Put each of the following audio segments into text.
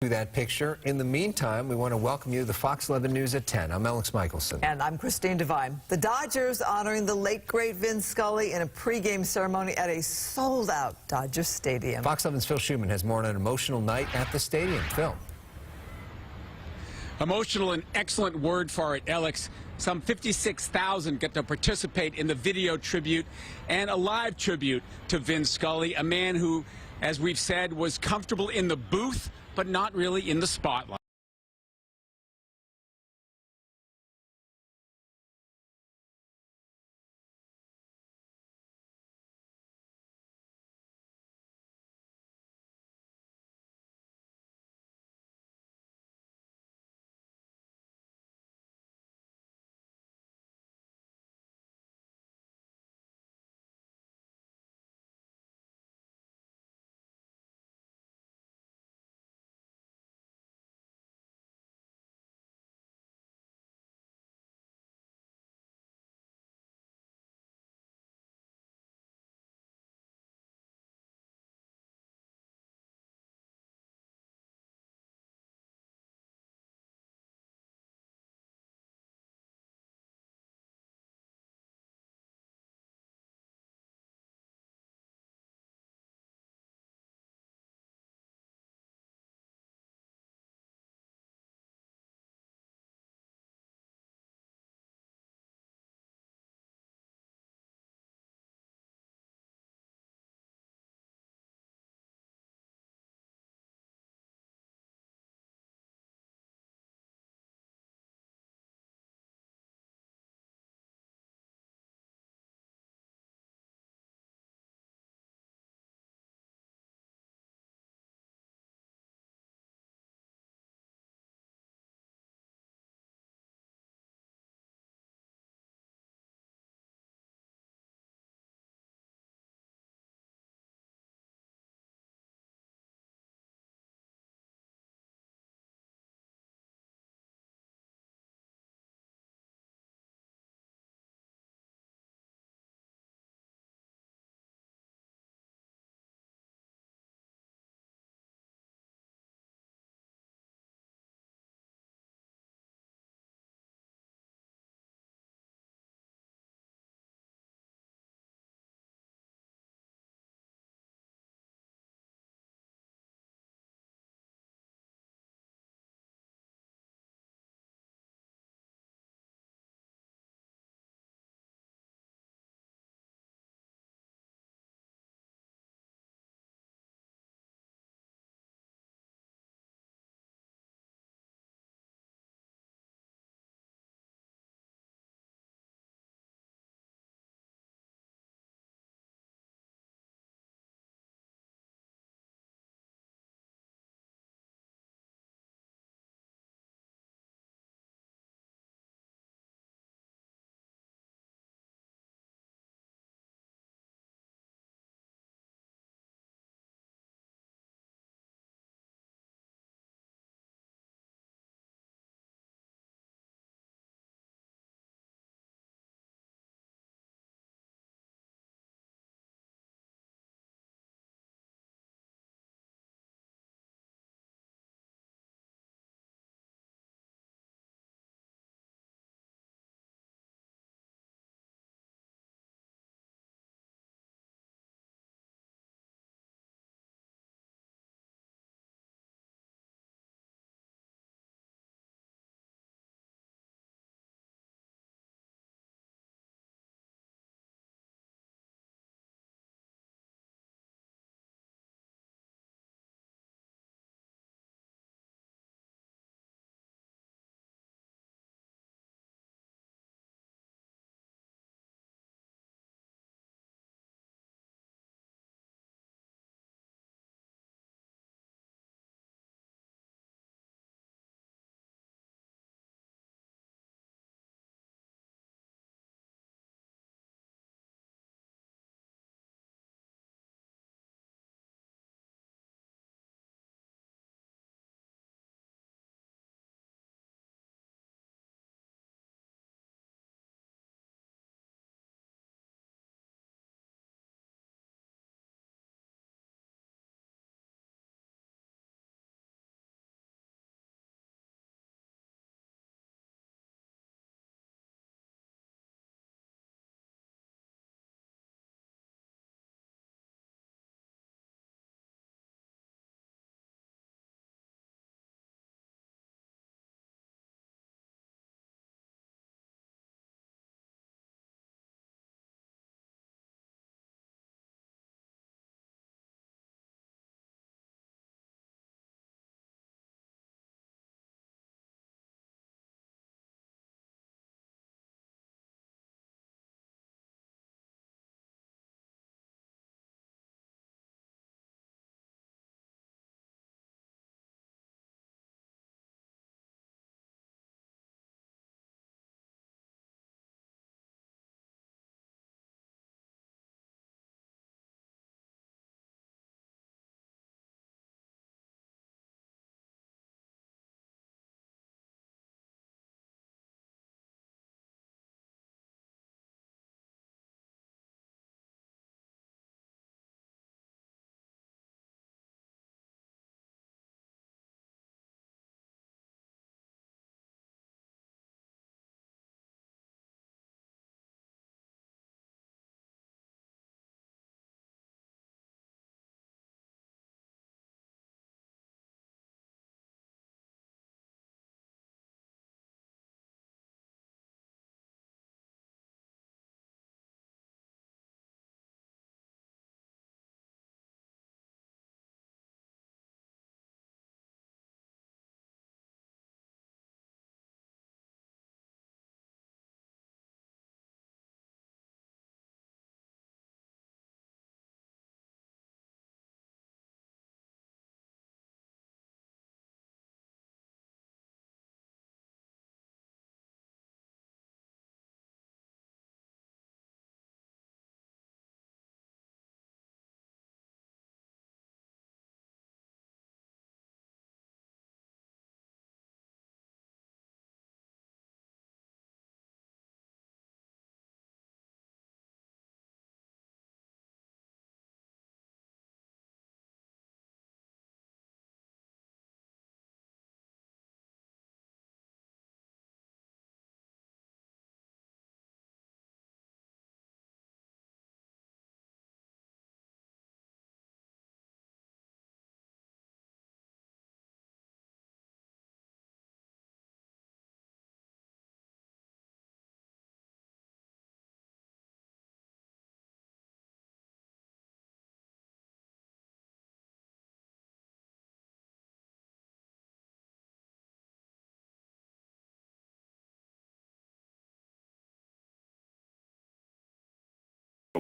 To that picture. In the meantime, we want to welcome you to the Fox 11 News at 10. I'm Alex Michelson. And I'm Christine Devine. The Dodgers honoring the late, great Vin Scully in a pregame ceremony at a sold-out Dodger Stadium. Fox 11's Phil Schuman has more on an emotional night at the stadium. Phil. Emotional, an excellent word for it, Alex. Some 56,000 get to participate in the video tribute and a live tribute to Vin Scully, a man who, as we've said, was comfortable in the booth, but not really in the spotlight.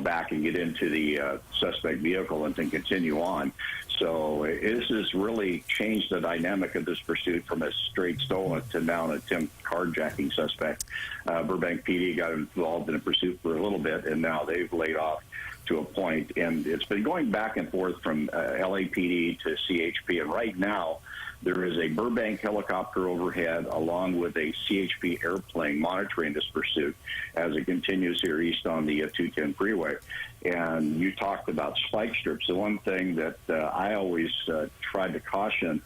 back and get into the suspect vehicle and then continue on. So this has really changed the dynamic of this pursuit from a straight stolen to now an attempt carjacking suspect. Burbank PD got involved in a pursuit for a little bit, and now they've laid off to a point. And it's been going back and forth from LAPD to CHP. And right now, there is a Burbank helicopter overhead along with a CHP airplane monitoring this pursuit as it continues here east on the 210 freeway. And you talked about spike strips. The one thing that I always tried to caution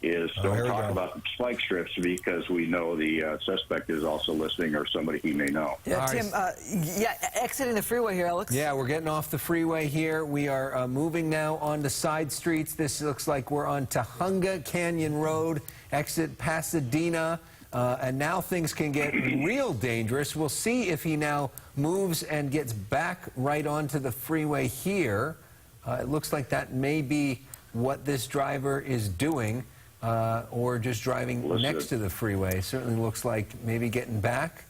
is don't talk about the spike strips because we know the suspect is also listening or somebody he may know. Yeah, Tim, exiting the freeway here, Alex. Yeah, we're getting off the freeway here. We are moving now onto side streets. This looks like we're on Tahunga Canyon Road, exit Pasadena, and now things can get real dangerous. We'll see if he now moves and gets back right onto the freeway here. It looks like that may be what this driver is doing. Or just driving next to the freeway. Certainly looks like maybe getting back.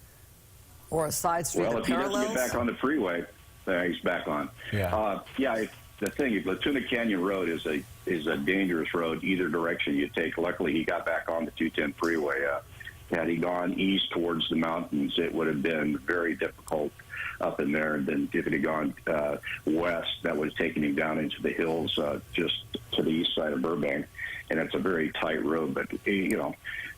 Or a side street well, that if he parallels. doesn't get back on the freeway, he's back on. Yeah. The thing is, Latuna Canyon Road is a dangerous road either direction you take. Luckily, he got back on the 210 freeway. Had he gone east towards the mountains, it would have been very difficult up in there. And then if it had gone west, that would have taken him down into the hills just to the east side of Burbank. And it's a very tight road. But, you know,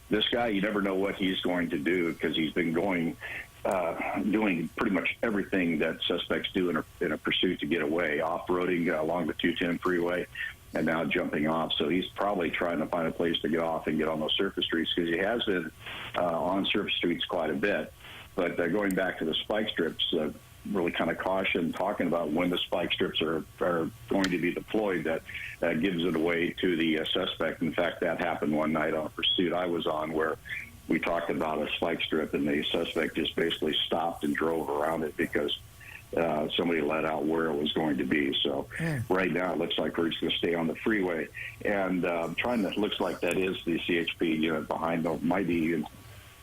this guy, you never know what he's going to do because he's been doing pretty much everything that suspects do in a pursuit to get away, off-roading along the 210 freeway and now jumping off. So he's probably trying to find a place to get off and get on those surface streets because he has been on surface streets quite a bit. But going back to the spike strips, really kind of caution talking about when the spike strips are going to be deployed. That gives it away to the suspect. In fact, that happened one night on a pursuit I was on where we talked about a spike strip and the suspect just basically stopped and drove around it because somebody let out where it was going to be. So right now it looks like we're just going to stay on the freeway. And looks like that is the CHP unit behind them. Might be even,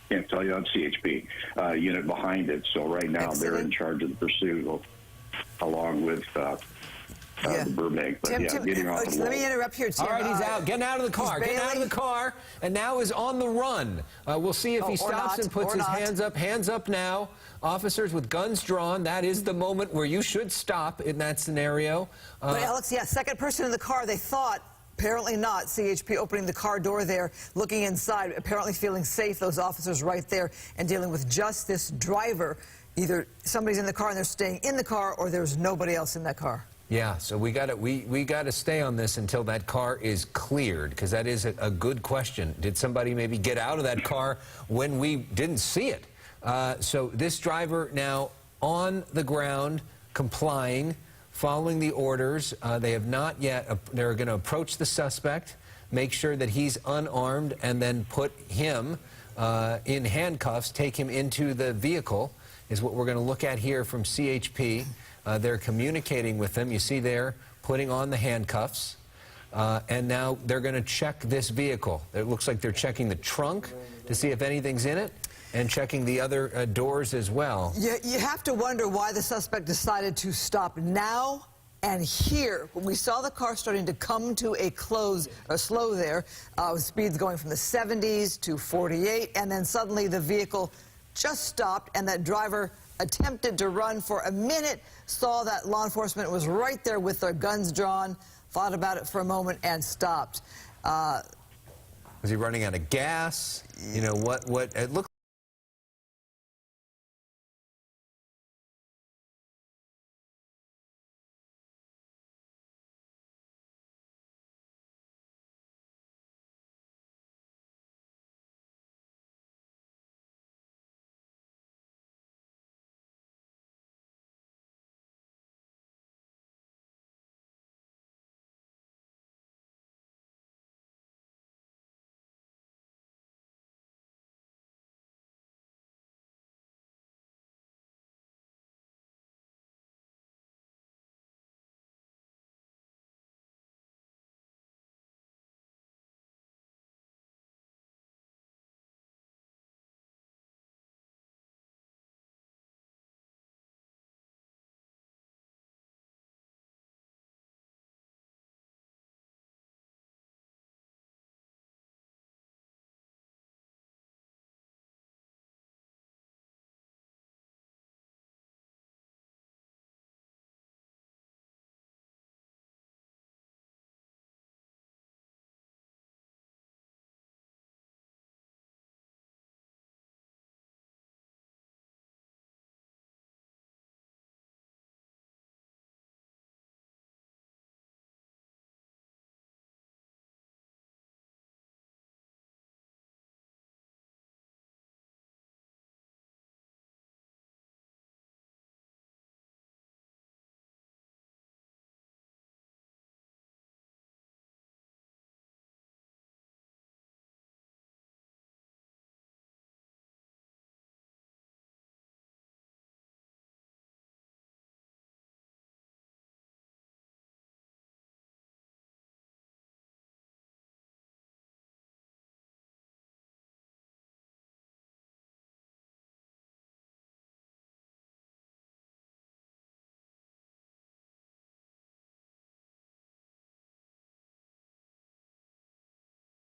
can't tell you on CHP unit behind it. So right now they're in charge of the pursuit along with the Burbank. But Tim, getting off the let me interrupt here, Tim. All right, he's out. Getting out of the car. Getting out of the car, and now is on the run. We'll see if he stops and puts his hands up. Hands up now. Officers with guns drawn. That is the moment where you should stop in that scenario. But Alex, second person in the car, they thought. Apparently not. CHP opening the car door there, looking inside, apparently feeling safe, those officers right there, and dealing with just this driver. Either somebody's in the car and they're staying in the car, or there's nobody else in that car. Yeah, so we got to stay on this until that car is cleared, because that is a good question. Did somebody maybe get out of that car when we didn't see it? So this driver now on the ground, complying, following the orders. They have not yet. They're going to approach the suspect, make sure that he's unarmed, and then put him in handcuffs, take him into the vehicle, is what we're going to look at here from CHP. They're communicating with them. You see there, putting on the handcuffs. And now they're going to check this vehicle. It looks like they're checking the trunk to see if anything's in it, and checking the other doors as well. You have to wonder why the suspect decided to stop now and here. When we saw the car starting to come to a slow there, with speeds going from the 70s to 48, and then suddenly the vehicle just stopped, and that driver attempted to run for a minute, saw that law enforcement was right there with their guns drawn, thought about it for a moment, and stopped. Was he running out of gas? You know, what it looked